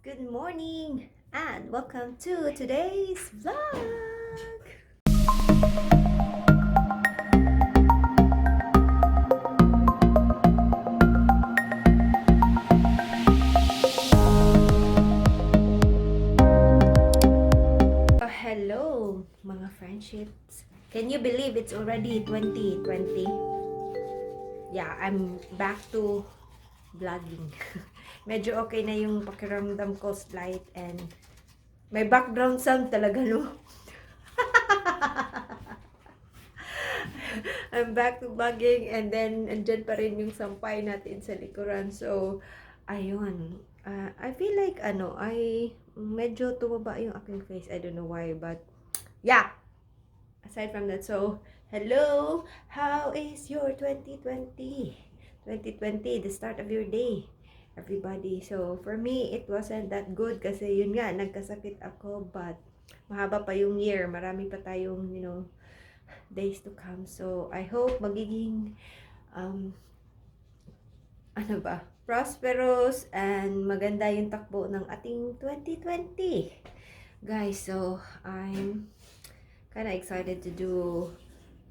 Good morning and welcome to today's vlog. Hello mga friendships. Can you believe it's already 2020? Yeah, I'm back to vlogging. Medyo okay na yung pakiramdam ko, slight, and may background sound talaga, no? I'm back to vlogging, and then andyan pa rin yung sampay natin sa likuran. So, ayun. I feel like, medyo tumaba yung aking face. I don't know why, but yeah. Aside from that, so, hello! How is your 2020? 2020, the start of your day, everybody. So, for me, it wasn't that good kasi yun nga, nagkasakit ako, but mahaba pa yung year. Marami pa tayong, days to come. So, I hope magiging, prosperous and maganda yung takbo ng ating 2020. Guys, so, I'm kind of excited to do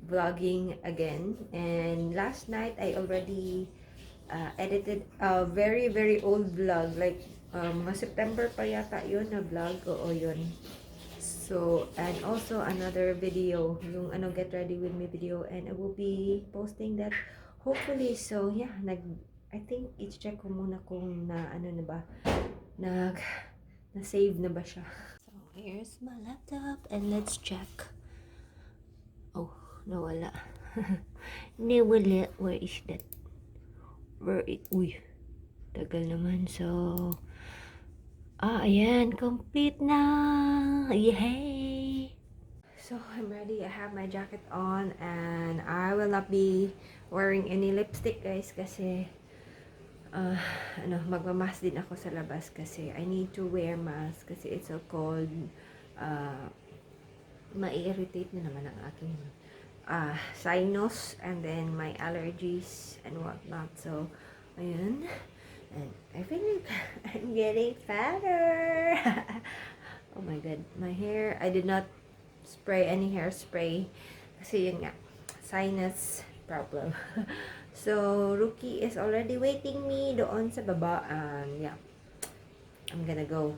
vlogging again, and last night I already edited a very old vlog, like September pa yata yun na vlog. Oo, yun. So, and also another video, yung get ready with me video, and I will be posting that hopefully. So yeah, I think i-check ko muna kung na save na ba siya. So here's my laptop and let's check. Oh, nawala. Nawala. Where is that? Uy, tagal naman. So, ayan, complete na. Yay! So, I'm ready. I have my jacket on and I will not be wearing any lipstick, guys, kasi magmamask din ako sa labas kasi I need to wear mask kasi it's so cold. Ma-irritate na naman ang aking sinus and then my allergies and whatnot. So, ayun. And I feel like I'm getting fatter. Oh my god. My hair, I did not spray any hairspray kasi yun nga, sinus problem. So, Rookie is already waiting me doon sa baba. And yeah, I'm gonna go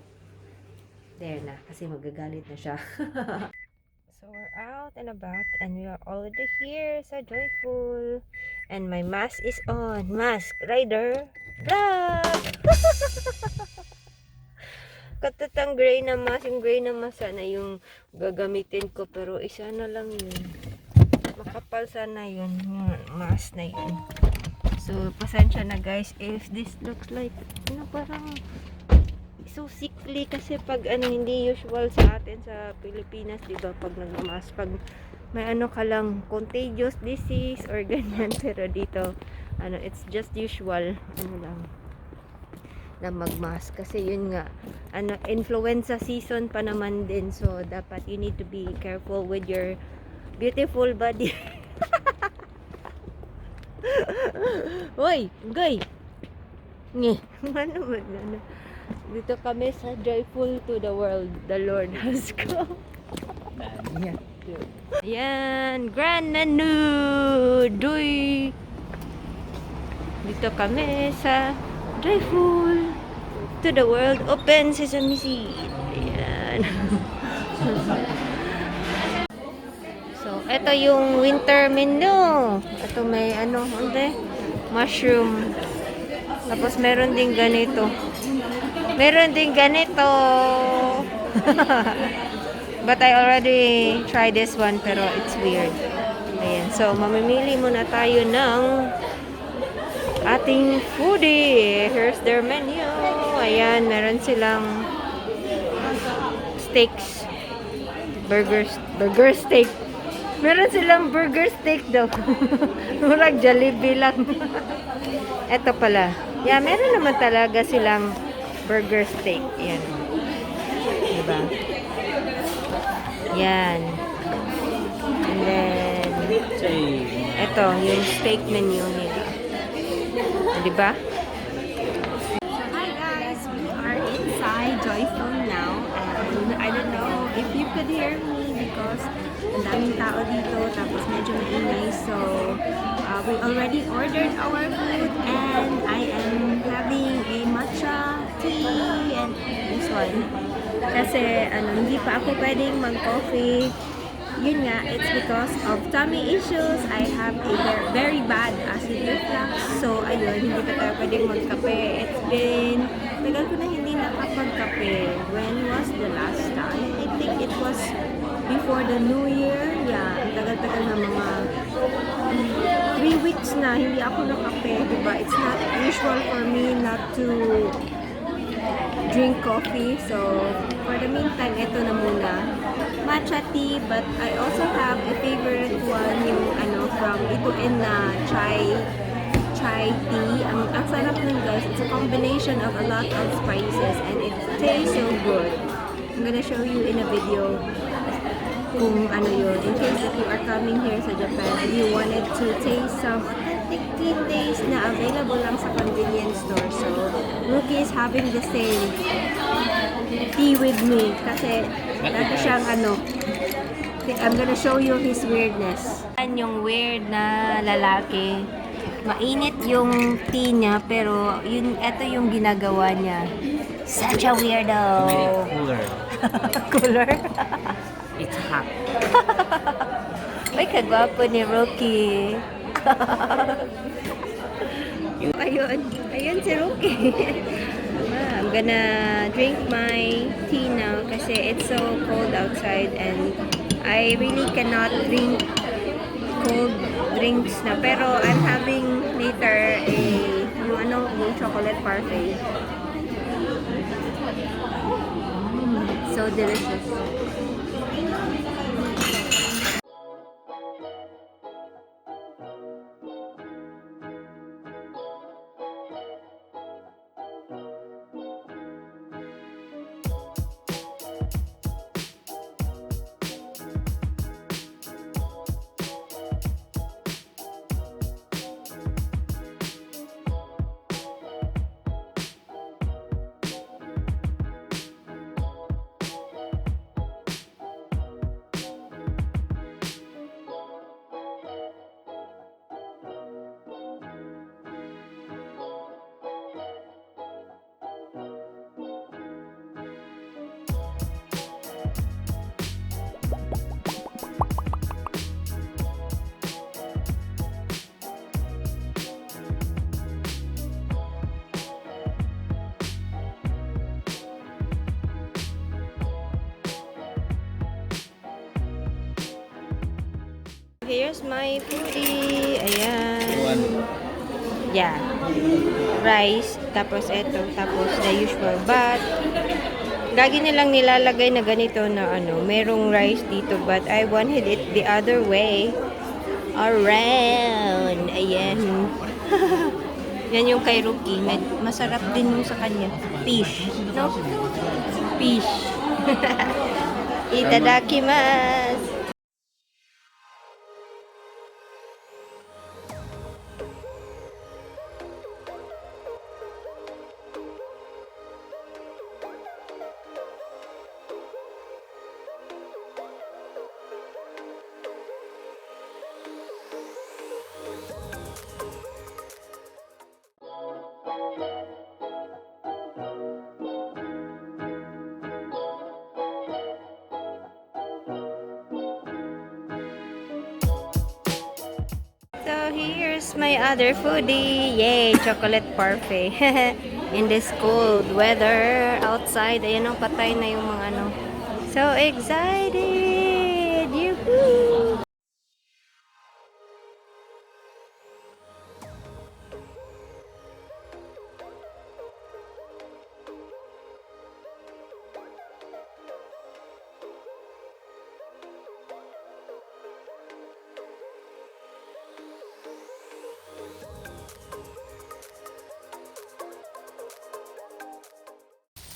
there na kasi magagalit na siya. So, we're out and about and we are already here sa Joyful. And my mask is on. Mask Rider Vlog! Katatang gray na mask. Yung gray na mask sana yung gagamitin ko. Pero isa na lang yun. Makapal sana yun. Yung mask na yun. So, pasensya na guys if this looks like, parang so sickly kasi pag hindi usual sa atin sa Pilipinas, di ba, pag nagmamask, pag may ka lang contagious disease or ganyan, pero dito it's just usual lang na magmask kasi yun nga influenza season pa naman din, so dapat you need to be careful with your beautiful body. Hoy, gay. Dito kami sa Joyful to the world the Lord has come. Ayan, grand menu. Doy. Dito kami sa Joyful to the world. Open sesame seed. Ayan. So, ito yung winter menu. Ito may mushroom. Tapos meron din ganito. But I already tried this one, pero it's weird. Ayan. So, mamimili muna tayo ng ating foodie. Here's their menu. Ayan, meron silang steaks. Burger steak. Meron silang burger steak daw. Murag Jollibee lang. Ito pala. Yeah, meron naman talaga silang burger steak. Yan. Diba? Yan. And then, ito, yung steak menu nila. Diba? Hi guys, we are inside my phone now, and I don't know if you could hear me because ang daming tao dito, tapos medyo maingay. So, we already ordered our food, and I am having a matcha tea, and this one. Kasi, hindi pa ako pwedeng mag-coffee. Yun nga, it's because of tummy issues. I have a very bad acid reflux. So, ayun, hindi pa tayo pwedeng magkape. It's been, tagal ko na hindi nakapagkape. When was the last time? I think it was before the New Year. Yeah, ang tagal-tagal na mga 3 weeks na hindi ako nakape, diba? It's not usual for me not to drink coffee. So, for the meantime, ito na muna. Matcha tea, but I also have a favorite one, yung from BeYouTyAndBeyond na chai tea. Ang sarap nun, guys. It's a combination of a lot of spices and it tastes so good. I'm gonna show you in a video kung ano yun. In case if you are coming here sa Japan and you wanted to taste some authentic tea taste na available lang sa convenience store. So, Rookie is having the same tea with me kasi dati siyang I'm gonna show you his weirdness. Yan yung weird na lalaki. Mainit yung tea niya, pero ito yung ginagawa niya. Such a weirdo. Cooler. Cooler? It's hot. Ay, kagwapo ni Rookie. Ayun si Rookie. I'm gonna drink my tea now kasi it's so cold outside and I really cannot drink cold drinks na. Pero I'm having later yung chocolate parfait. So delicious. Here's my foodie. Ayan. Yeah. Rice. Tapos ito. Tapos the usual. But, lagi nilang nilalagay na ganito na merong rice dito. But I wanted it the other way. Around. Ayan. Yan yung kay Rookie. Masarap din yung sa kanya. Fish. No? Fish. Itadakimasu. So here's my other foodie. Yay! Chocolate parfait. In this cold weather outside. Ayan ang patay na yung mga So excited! Yoo-hoo!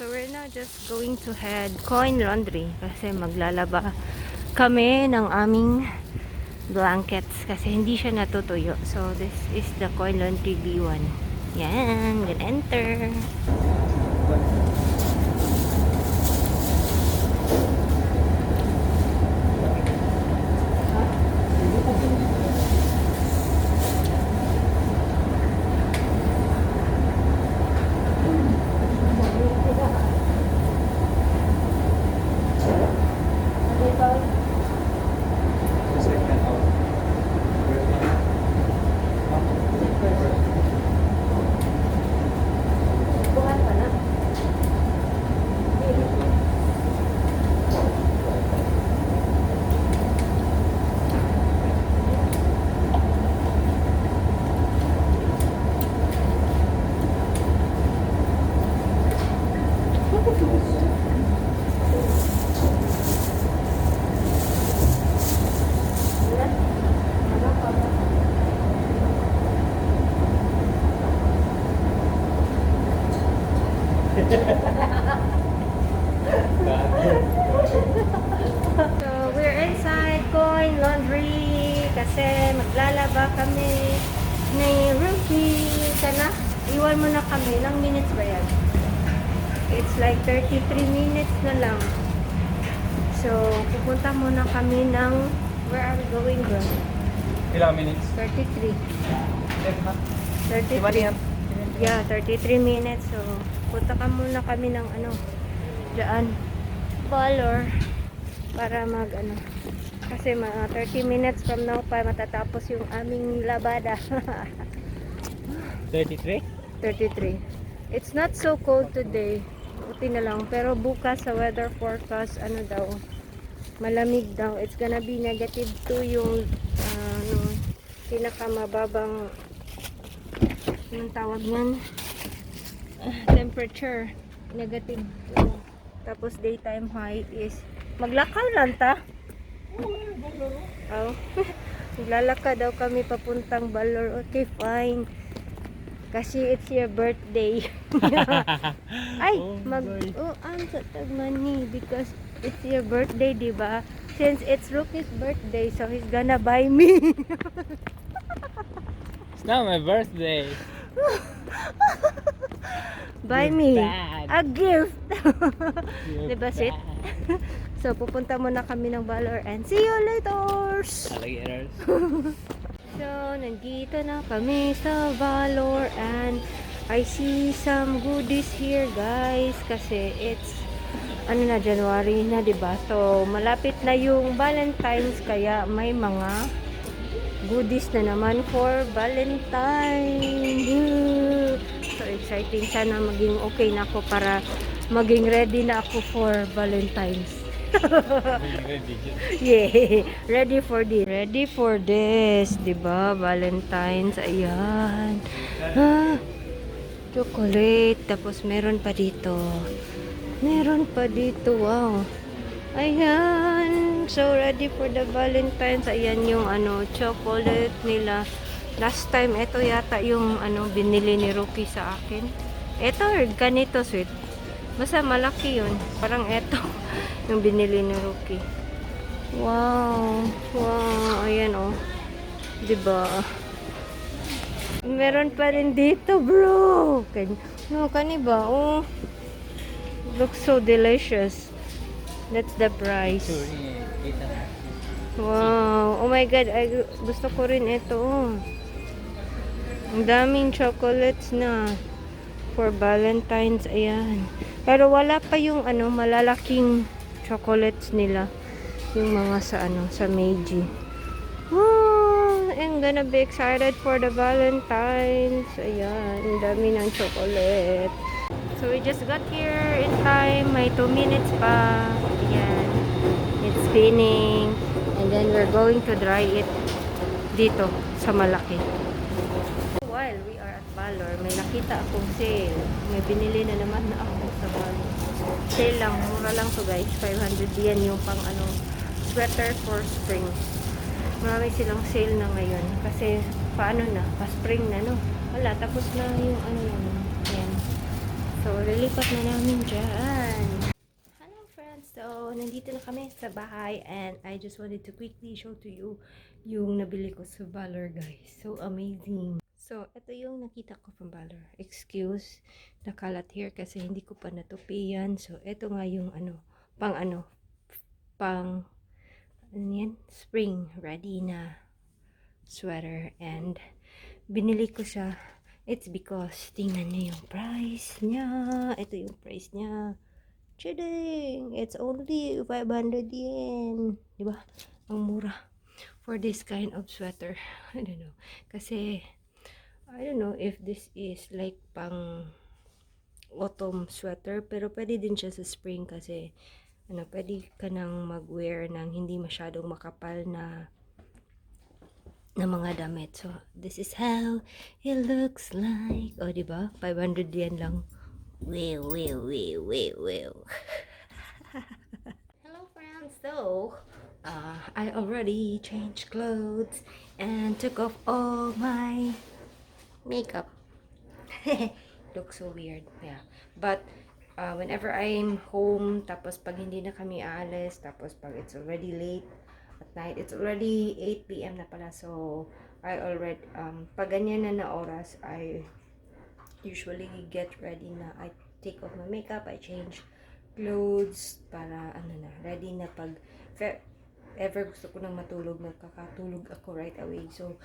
So we're now just going to head coin laundry kasi maglalaba kami ng aming blankets kasi hindi siya natutuyo. So this is the coin laundry B1. Yan, gonna enter. So, we're inside going laundry kasi maglalaba kami ni Ruby. Sana, iwan mo na kami. Ilang minutes ba yan? It's like 33 minutes na lang. So, pupunta muna kami ng where are we going, bro? Ilang minutes? 33. 33. Diba niya? Yeah, 33 minutes. So, punta ka muna kami ng ano, dyan, Valor, para mag ano. Kasi mga 30 minutes from now pa matatapos yung aming labada. 33? 33. It's not so cold today. Buti na lang. Pero bukas sa weather forecast, ano daw, malamig daw. It's gonna be -2 yung ano, pinakamababang anong tawag yan? Temperature. -2. Tapos daytime high is maglakaw lang ta. Oh. Maglalakad daw kami papuntang Balor. Okay, fine. Kasi it's your birthday. Ay, ang satag money because it's your birthday, diba? Since it's Rookie's birthday, so he's gonna buy me. It's not my birthday. Buy You're me bad. a gift. You're Diba, Sit? So, pupunta muna kami ng Valor and see you later. Alligators. So, nandito na kami sa Valor and I see some goodies here, guys. Kasi it's, ano na, January na, diba? So, malapit na yung Valentine's kaya may mga goodies na naman for Valentine. So, exciting. Sana maging okay na ako para maging ready na ako for Valentine's. Yeah, ready for this. Ready for this, 'di ba? Valentine's, ayan. Ah, chocolate, tapos meron pa dito. Meron pa dito, wow. Ayan. So ready for the Valentine's. Ayan yung ano, chocolate nila. Last time ito yata yung ano binili ni Rookie sa akin. Ito, ganito sweet. Basta malaki yun. Parang eto yung binili ni Rookie. Wow. Wow. Ayan oh. Diba? Meron pa rin dito, bro. Kaniba. Oh. Looks so delicious. That's the price. Wow. Oh my God. Gusto ko rin ito. Oh. Ang daming chocolates na for Valentine's. Ayan. Pero wala pa yung ano, malalaking chocolates nila. Yung mga sa ano, sa Meiji. Oh, I'm gonna be excited for the Valentine's. Ayan, ang dami ng chocolate. So we just got here in time. May 2 minutes pa. Ayan. It's spinning. And then we're going to dry it dito sa malaki. While we are at Valor, may nakita akong sale. May binili na naman na ako sa Valor. Sale lang, mura lang to guys. 500 yen yung pang ano, sweater for spring. Marami silang sale na ngayon. Kasi paano na, pa-spring na no. Wala, tapos na yung ano yun. Ayan. So, lilipat na namin dyan. Hello friends! So, nandito na kami sa bahay and I just wanted to quickly show to you yung nabili ko sa Valor guys. So amazing! So, ito yung nakita ko from Valor. Excuse, nakalat here kasi hindi ko pa natupi yan. So, ito nga yung ano, ano yan? Spring ready na sweater. And, binili ko siya. It's because, tingnan niyo yung price niya. Ito yung price niya. Chiding! It's only 500 yen. Diba? Ang mura. For this kind of sweater. I don't know. Kasi, I don't know if this is like pang autumn sweater, pero pwede din siya sa spring kasi ano, pwede ka nang mag-wear ng hindi masyadong makapal na mga damit. So, this is how it looks like. O, diba? 500 yen lang. Well. Hello friends. So, I already changed clothes and took off all my makeup. Looks so weird, yeah. But whenever I'm home, tapos pag hindi na kami aalis, tapos pag it's already late at night, it's already 8 p.m. na pala, so I already, pag ganyan na oras, I usually get ready na. I take off my makeup, I change clothes, para ready na pag ever gusto ko nang matulog, nakakatulog ako right away. So,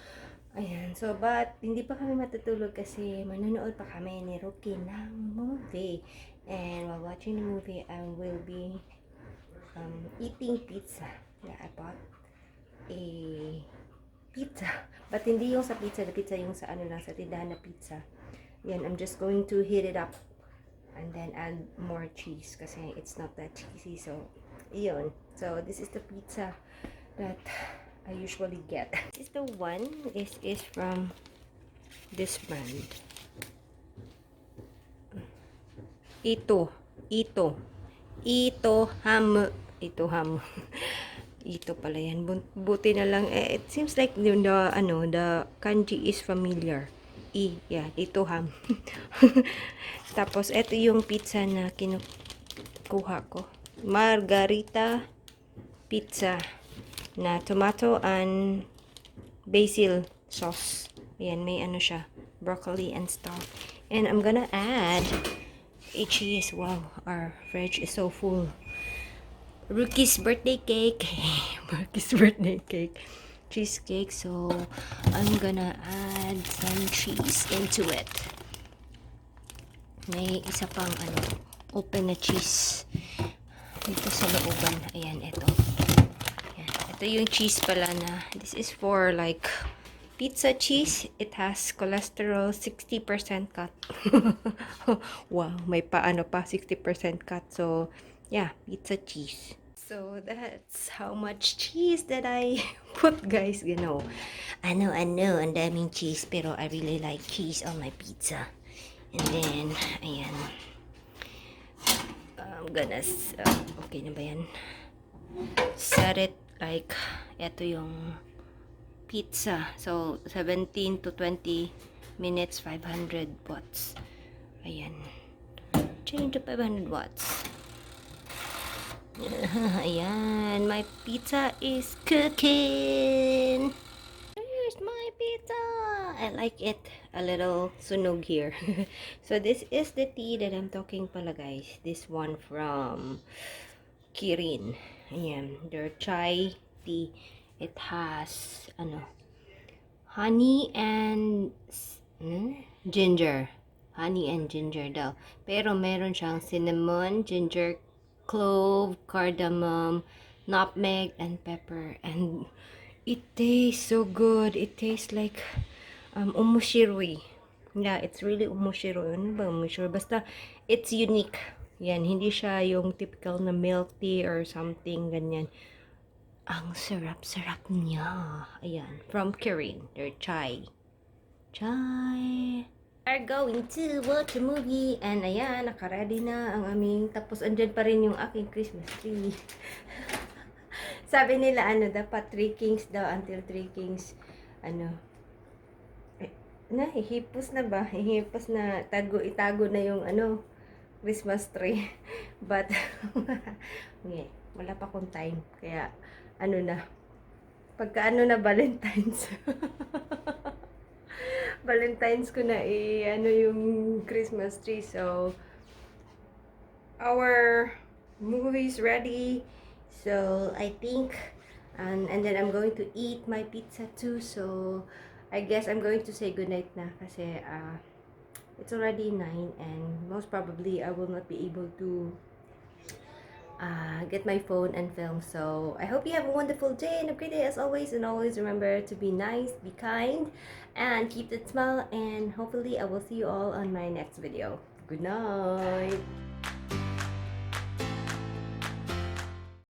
ayan. So, but, hindi pa kami matutulog kasi manonood pa kami ni Rocky ng movie. And while watching the movie, I will be eating pizza. Yeah, I bought a pizza. But hindi yung sa pizza, the pizza yung sa lang, sa tindahan na pizza. Yan, I'm just going to heat it up and then add more cheese kasi it's not that cheesy. So, yun. So, this is the pizza that I usually get. This is the one. This is from this brand. Ito ham. Ito pala yan. Buti na lang. It seems like the kanji is familiar. Ito ham. Tapos, ito yung pizza na kinukuha ko. Margarita pizza na tomato and basil sauce. Ayan, may siya. Broccoli and stuff. And I'm gonna add a cheese. Wow, our fridge is so full. Rookie's birthday cake. Rookie's birthday cake. Cheesecake. So, I'm gonna add some cheese into it. May isa pang open na cheese dito sa looban. Ayan, ito. Ayan. Ito yung cheese pala na, this is for like pizza cheese. It has cholesterol 60% cut. Wow, may pa 60% cut. So, yeah, pizza cheese. So, that's how much cheese that I put, guys. You know, I know, ang daming cheese, pero I really like cheese on my pizza. And then, ayan. I'm gonna, okay na ba yan? Set it like, eto yung pizza. So, 17 to 20 minutes, 500 watts. Ayan. Change to 500 watts. Ayan. My pizza is cooking. Here's my pizza. I like it a little sunog here. So this is the tea that I'm talking pala, guys. This one from Kirin. Ayan, their chai tea. It has honey and ginger. Honey and ginger daw. Pero meron siyang cinnamon, ginger, clove, cardamom, nutmeg, and pepper. And it tastes so good. It tastes like umushiroi. Yeah, it's really umushiroi. Ano ba umushiroi? Basta, it's unique. Yan, hindi siya yung typical na milk tea or something, ganyan. Ang sarap-sarap niya. Ayan, from Kirin. Their chai. Chai. Are going to watch a movie. And ayan, nakaready na ang aming, tapos andyan pa rin yung aking Christmas tree. Sabi nila, dapat 3 kings daw, until 3 kings, hihipos na ba? Hihipos na, itago na yung, Christmas tree. But, okay, wala pa akong time. Kaya, pagka na, Valentine's. Valentine's ko na, yung Christmas tree. So, our movie's ready. So, I think, and then I'm going to eat my pizza too. So, I guess I'm going to say goodnight na kasi it's already 9 and most probably I will not be able to get my phone and film. So, I hope you have a wonderful day and a great day as always. And always remember to be nice, be kind, and keep that smile. And hopefully I will see you all on my next video. Good night.